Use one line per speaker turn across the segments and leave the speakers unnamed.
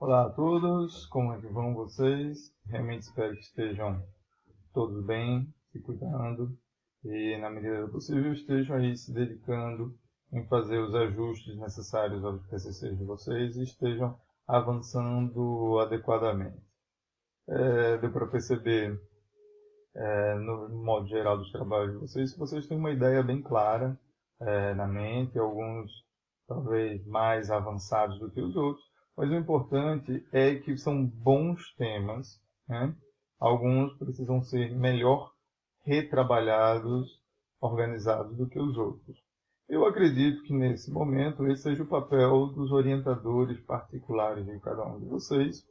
Olá a todos, como é que vão vocês? Realmente espero que estejam todos bem, se cuidando e, na medida do possível, estejam aí se dedicando em fazer os ajustes necessários aos TCCs de vocês e estejam avançando adequadamente. Deu para perceber, no modo geral dos trabalhos de vocês, que vocês têm uma ideia bem clara na mente, alguns talvez mais avançados do que os outros, mas o importante é que são bons temas, né? Alguns precisam ser melhor retrabalhados, organizados do que os outros. Eu acredito que nesse momento esse seja o papel dos orientadores particulares de cada um de vocês,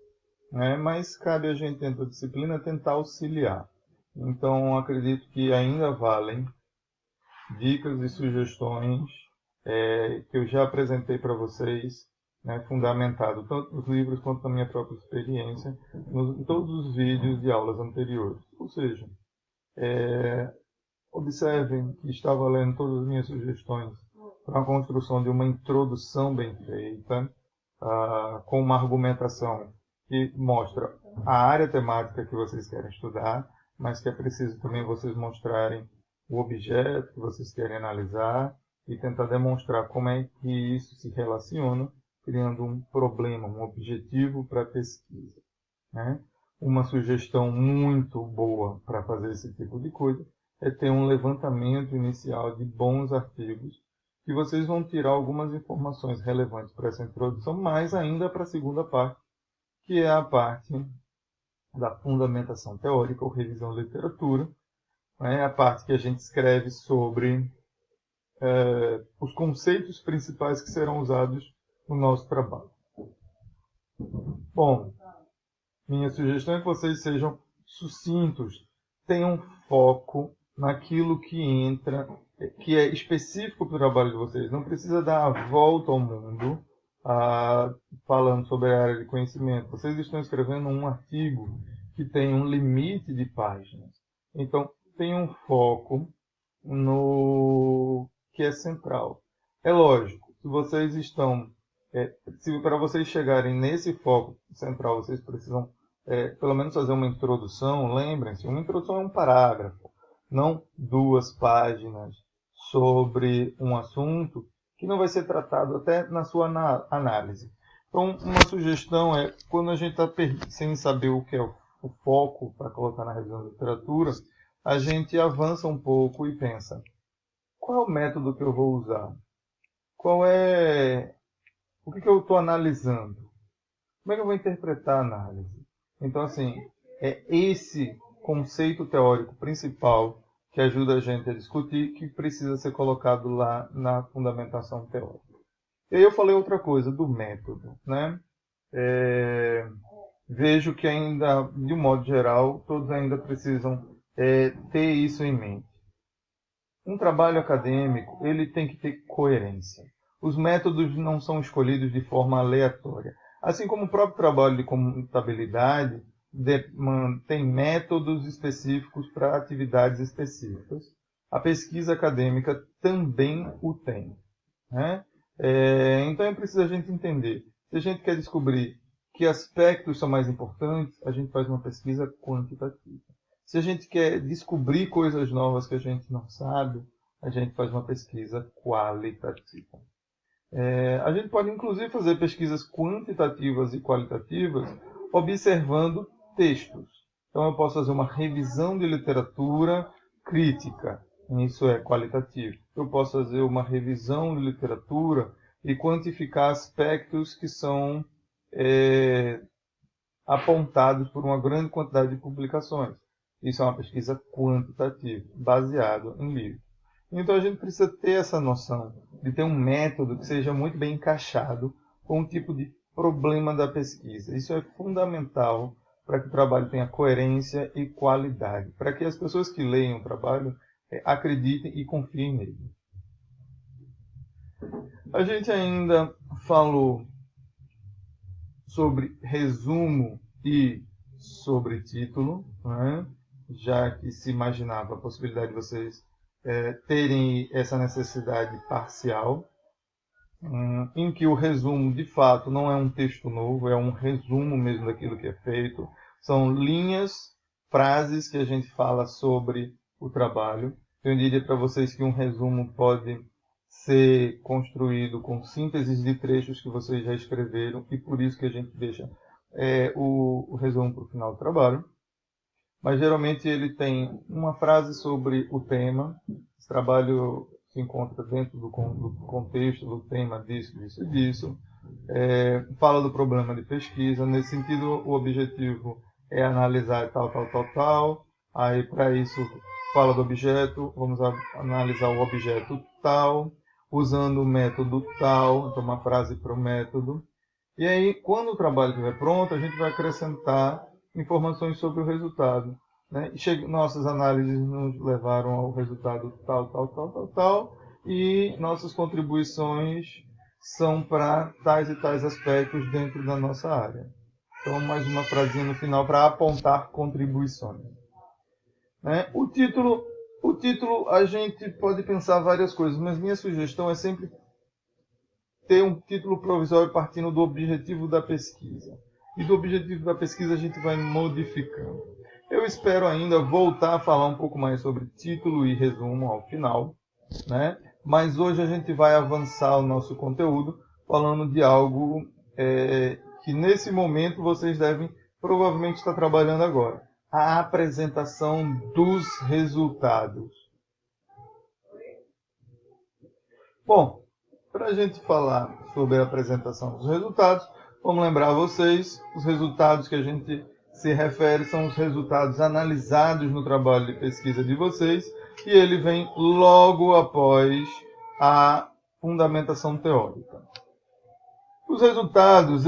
né? Mas cabe a gente dentro da disciplina tentar auxiliar. Então acredito que ainda valem dicas e sugestões que eu já apresentei para vocês, né, fundamentado tanto nos livros quanto na minha própria experiência, em todos os vídeos de aulas anteriores. Ou seja, observem que está valendo todas as minhas sugestões para a construção de uma introdução bem feita, com uma argumentação que mostra a área temática que vocês querem estudar, mas que é preciso também vocês mostrarem o objeto que vocês querem analisar e tentar demonstrar como é que isso se relaciona, criando um problema, um objetivo para a pesquisa, né? Uma sugestão muito boa para fazer esse tipo de coisa é ter um levantamento inicial de bons artigos, que vocês vão tirar algumas informações relevantes para essa introdução, mas ainda para a segunda parte, que é a parte da fundamentação teórica ou revisão da literatura, né? A parte que a gente escreve sobre os conceitos principais que serão usados no nosso trabalho. Bom, minha sugestão é que vocês sejam sucintos, tenham foco naquilo que entra, que é específico para o trabalho de vocês. Não precisa dar a volta ao mundo falando sobre a área de conhecimento. Vocês estão escrevendo um artigo que tem um limite de páginas. Então, tenham foco no que é central. É lógico, se vocês estão, se para vocês chegarem nesse foco central, vocês precisam pelo menos fazer uma introdução. Lembrem-se, uma introdução é um parágrafo, não 2 páginas sobre um assunto que não vai ser tratado até na sua análise. Então, uma sugestão é, quando a gente está sem saber o que é o foco para colocar na revisão da literatura, a gente avança um pouco e pensa: qual é o método que eu vou usar? Qual é o que eu estou analisando? Como é que eu vou interpretar a análise? Então, assim, é esse conceito teórico principal que ajuda a gente a discutir, que precisa ser colocado lá na fundamentação teórica. E aí eu falei outra coisa do método, né? Vejo que ainda, de um modo geral, todos ainda precisam ter isso em mente. Um trabalho acadêmico, ele tem que ter coerência. Os métodos não são escolhidos de forma aleatória. Assim como o próprio trabalho de contabilidade tem métodos específicos para atividades específicas, a pesquisa acadêmica também o tem, né? Então é preciso a gente entender. Se a gente quer descobrir que aspectos são mais importantes, a gente faz uma pesquisa quantitativa. Se a gente quer descobrir coisas novas que a gente não sabe, a gente faz uma pesquisa qualitativa. A gente pode, inclusive, fazer pesquisas quantitativas e qualitativas observando textos. Então, eu posso fazer uma revisão de literatura crítica, isso é qualitativo. Eu posso fazer uma revisão de literatura e quantificar aspectos que são apontados por uma grande quantidade de publicações. Isso é uma pesquisa quantitativa, baseada em livros. Então a gente precisa ter essa noção de ter um método que seja muito bem encaixado com o tipo de problema da pesquisa. Isso é fundamental para que o trabalho tenha coerência e qualidade, para que as pessoas que leiam o trabalho acreditem e confiem nele. A gente ainda falou sobre resumo e sobre título, né? Já que se imaginava a possibilidade de vocês terem essa necessidade parcial. em que o resumo, de fato, não é um texto novo, é um resumo mesmo daquilo que é feito. São linhas, frases que a gente fala sobre o trabalho. Eu diria para vocês que um resumo pode ser construído com sínteses de trechos que vocês já escreveram, e por isso que a gente deixa o resumo para o final do trabalho. Mas geralmente ele tem uma frase sobre o tema. Esse trabalho se encontra dentro do contexto do tema disso, disso e disso. Fala do problema de pesquisa. Nesse sentido, o objetivo é analisar tal, tal, tal, tal. Aí, para isso, fala do objeto. Vamos analisar o objeto tal, usando o método tal. Então, uma frase para o método. E aí, quando o trabalho estiver pronto, a gente vai acrescentar informações sobre o resultado. Né? Nossas análises nos levaram ao resultado tal, tal, tal, tal, tal, e nossas contribuições são para tais e tais aspectos dentro da nossa área. Então, mais uma frasinha no final para apontar contribuições. Né? O título, a gente pode pensar várias coisas, mas minha sugestão é sempre ter um título provisório partindo do objetivo da pesquisa. E do objetivo da pesquisa a gente vai modificando. Eu espero ainda voltar a falar um pouco mais sobre título e resumo ao final, né? Mas hoje a gente vai avançar o nosso conteúdo falando de algo que nesse momento vocês devem provavelmente estar trabalhando agora. A apresentação dos resultados. Bom, para a gente falar sobre a apresentação dos resultados, vamos lembrar a vocês, os resultados que a gente se refere são os resultados analisados no trabalho de pesquisa de vocês, e ele vem logo após a fundamentação teórica. Os resultados,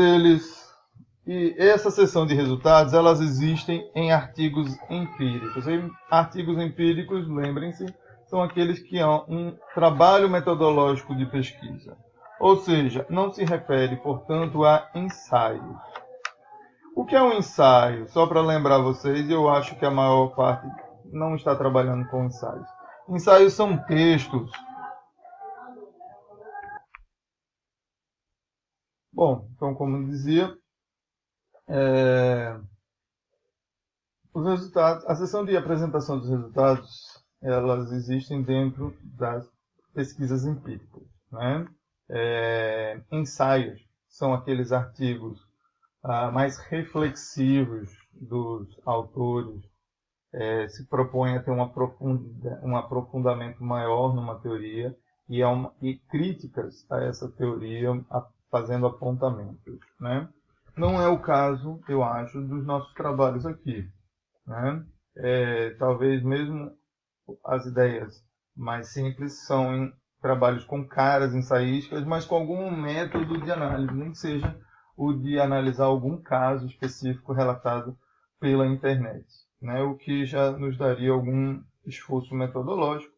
e essa seção de resultados, elas existem em artigos empíricos. E artigos empíricos, lembrem-se, são aqueles que há um trabalho metodológico de pesquisa. Ou seja, não se refere, portanto, a ensaios. O que é um ensaio? Só para lembrar vocês, eu acho que a maior parte não está trabalhando com ensaios. Ensaios são textos. Bom, então, como dizia, os resultados, a sessão de apresentação dos resultados, elas existem dentro das pesquisas empíricas, né? Ensaios são aqueles artigos mais reflexivos dos autores, se propõem a ter um aprofundamento maior numa teoria e críticas a essa teoria, fazendo apontamentos, né? Não é o caso, eu acho, dos nossos trabalhos aqui, né? Talvez mesmo as ideias mais simples são em trabalhos com caras ensaísticas, mas com algum método de análise, nem que seja o de analisar algum caso específico relatado pela internet, né? O que já nos daria algum esforço metodológico.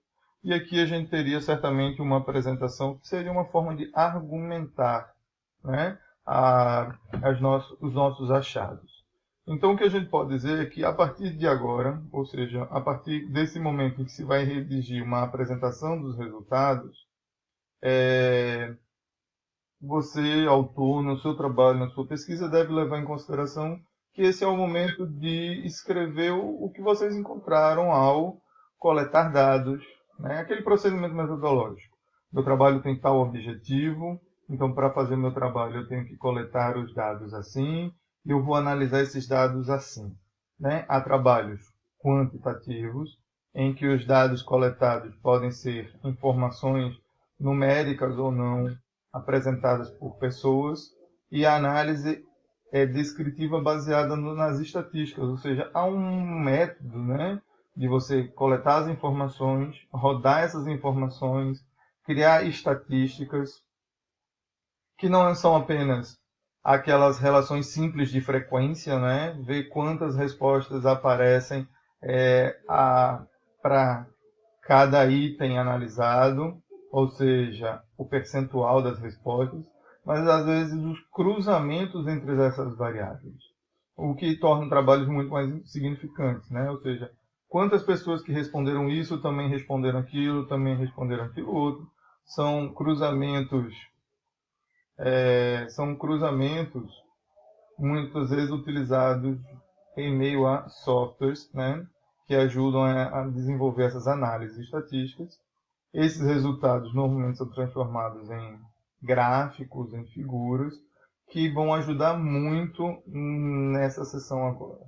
E aqui a gente teria certamente uma apresentação que seria uma forma de argumentar, né, os nossos achados. Então, o que a gente pode dizer é que, a partir de agora, ou seja, a partir desse momento em que se vai redigir uma apresentação dos resultados, você, autor, no seu trabalho, na sua pesquisa, deve levar em consideração que esse é o momento de escrever o que vocês encontraram ao coletar dados, né? Aquele procedimento metodológico. Meu trabalho tem tal objetivo, então, para fazer meu trabalho, eu tenho que coletar os dados assim, e eu vou analisar esses dados assim, né? Há trabalhos quantitativos, em que os dados coletados podem ser informações numéricas ou não, apresentadas por pessoas, e a análise é descritiva baseada nas estatísticas, ou seja, há um método, né, de você coletar as informações, rodar essas informações, criar estatísticas, que não são apenas aquelas relações simples de frequência, né, ver quantas respostas aparecem para cada item analisado, ou seja, o percentual das respostas, mas às vezes os cruzamentos entre essas variáveis, o que torna trabalhos muito mais significantes, né? Ou seja, quantas pessoas que responderam isso também responderam aquilo, também responderam aquilo outro, são cruzamentos são cruzamentos muitas vezes utilizados em meio a softwares, né, que ajudam a desenvolver essas análises estatísticas. Esses resultados normalmente são transformados em gráficos, em figuras, que vão ajudar muito nessa sessão agora.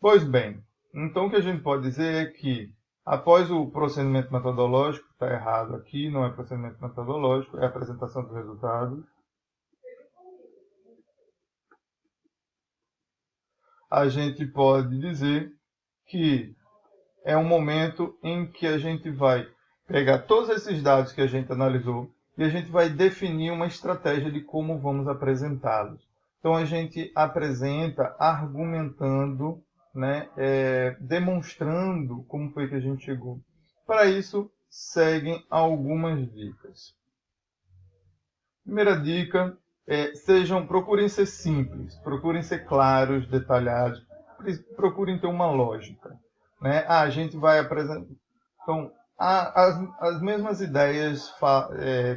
Pois bem, então o que a gente pode dizer é que, após o procedimento metodológico, está errado aqui, não é procedimento metodológico, é a apresentação dos resultados, a gente pode dizer que é um momento em que a gente vai pegar todos esses dados que a gente analisou e a gente vai definir uma estratégia de como vamos apresentá-los. Então a gente apresenta argumentando, né, demonstrando como foi que a gente chegou. Para isso, seguem algumas dicas. Primeira dica, procurem ser simples, procurem ser claros, detalhados, procurem ter uma lógica. Né? A gente vai apresentar. Então, as mesmas ideias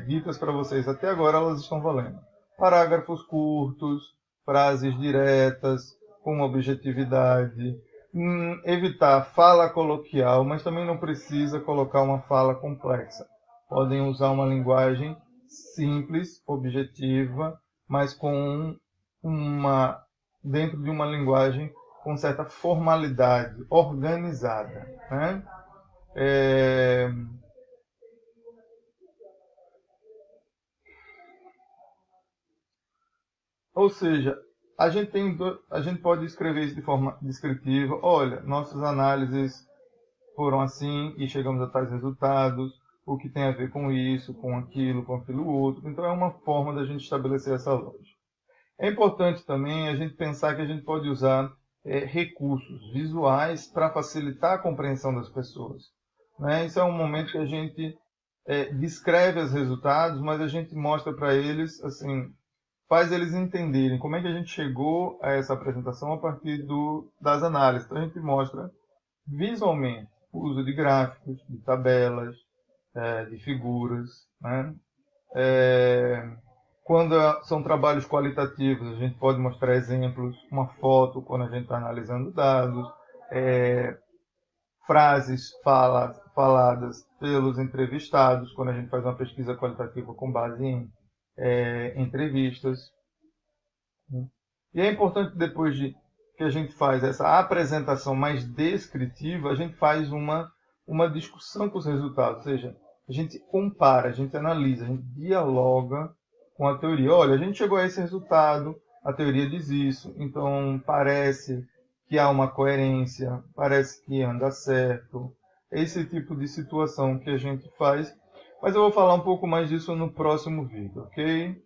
ditas para vocês até agora, elas estão valendo. Parágrafos curtos, frases diretas, com objetividade. Evitar fala coloquial, mas também não precisa colocar uma fala complexa. Podem usar uma linguagem simples, objetiva, mas dentro de uma linguagem com certa formalidade, organizada. Né? Ou seja, a gente pode escrever isso de forma descritiva. Olha, nossas análises foram assim e chegamos a tais resultados. O que tem a ver com isso, com aquilo outro. Então é uma forma da gente estabelecer essa lógica. É importante também a gente pensar que a gente pode usar recursos visuais para facilitar a compreensão das pessoas. Né? Isso é um momento que a gente descreve os resultados, mas a gente mostra para eles, assim, faz eles entenderem como é que a gente chegou a essa apresentação a partir das análises. Então a gente mostra visualmente o uso de gráficos, de tabelas, de figuras. Né? Quando são trabalhos qualitativos, a gente pode mostrar exemplos, uma foto quando a gente está analisando dados, frases faladas pelos entrevistados, quando a gente faz uma pesquisa qualitativa com base em entrevistas. E é importante, depois que a gente faz essa apresentação mais descritiva, a gente faz uma discussão com os resultados, ou seja, a gente compara, a gente analisa, a gente dialoga com a teoria. Olha, a gente chegou a esse resultado, a teoria diz isso, então parece que há uma coerência, parece que anda certo. Esse tipo de situação que a gente faz. Mas eu vou falar um pouco mais disso no próximo vídeo, ok?